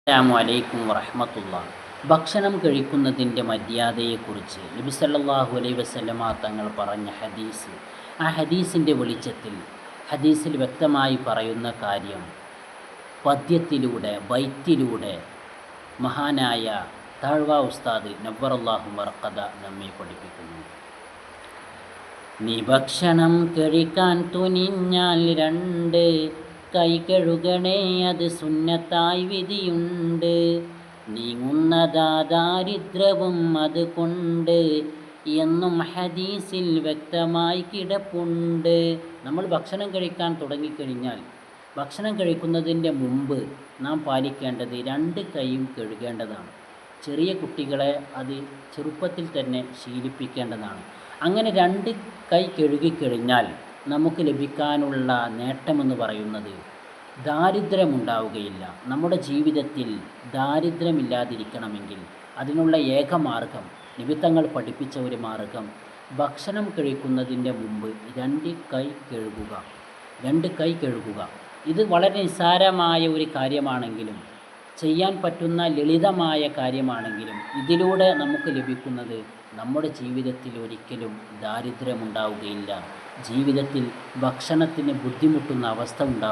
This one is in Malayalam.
അസ്സലാമു അലൈക്കും വറഹ്മത്തുള്ളാഹി. ഭക്ഷണം കഴിക്കുന്നതിൻ്റെ മര്യാദയെക്കുറിച്ച് നബി സല്ലല്ലാഹു അലൈഹി വസല്ലമ തങ്ങൾ പറഞ്ഞ ഹദീസ്, ആ ഹദീസിൻ്റെ വെളിച്ചത്തിൽ ഹദീസിൽ വ്യക്തമായി പറയുന്ന കാര്യം പദ്യത്തിലൂടെ ബൈത്തിലൂടെ മഹാനായ താഴ്വ ഉസ്താദ് നവ്വറല്ലാഹു മർഖദ നമ്മെ പഠിപ്പിക്കുന്നു. നീ ഭക്ഷണം കഴിക്കാൻ തുനിഞ്ഞാൽ രണ്ട് കൈ കഴുകണേ, അത് സുന്നത്തായി വിധിയുണ്ട്. നീങ്ങുന്നതാ ദാരിദ്ര്യവും അതുകൊണ്ട് എന്നും ഹദീസിൽ വ്യക്തമായി കിടപ്പുണ്ട്. നമ്മൾ ഭക്ഷണം കഴിക്കാൻ തുടങ്ങിക്കഴിഞ്ഞാൽ ഭക്ഷണം കഴിക്കുന്നതിൻ്റെ മുമ്പ് നാം പാലിക്കേണ്ടത് രണ്ട് കൈയും കഴുകേണ്ടതാണ്. ചെറിയ കുട്ടികളെ അത് ചെറുപ്പത്തിൽ തന്നെ ശീലിപ്പിക്കേണ്ടതാണ്. അങ്ങനെ രണ്ട് കൈ കഴുകിക്കഴിഞ്ഞാൽ നമുക്ക് ലഭിക്കാനുള്ള നേട്ടമെന്ന് പറയുന്നത് ദാരിദ്ര്യമുണ്ടാവുകയില്ല. നമ്മുടെ ജീവിതത്തിൽ ദാരിദ്ര്യമില്ലാതിരിക്കണമെങ്കിൽ അതിനുള്ള ഏക മാർഗം, നിബിത്തങ്ങൾ പഠിപ്പിച്ച ഒരു മാർഗം, ഭക്ഷണം കഴിക്കുന്നതിൻ്റെ മുമ്പ് രണ്ട് കൈ കഴുകുക. ഇത് വളരെ നിസ്സാരമായ ഒരു കാര്യമാണെങ്കിലും, ചെയ്യാൻ പറ്റുന്ന ലളിതമായ കാര്യമാണെങ്കിലും, ഇതിലൂടെ നമുക്ക് ലഭിക്കുന്നത് നമ്മുടെ ജീവിതത്തിൽ ഒരിക്കലും ദാരിദ്ര്യമുണ്ടാവുകയില്ല. ജീവിതത്തിൽ ഭക്ഷണത്തിന് ബുദ്ധിമുട്ടുന്ന അവസ്ഥ ഉണ്ടാവുകയില്ല.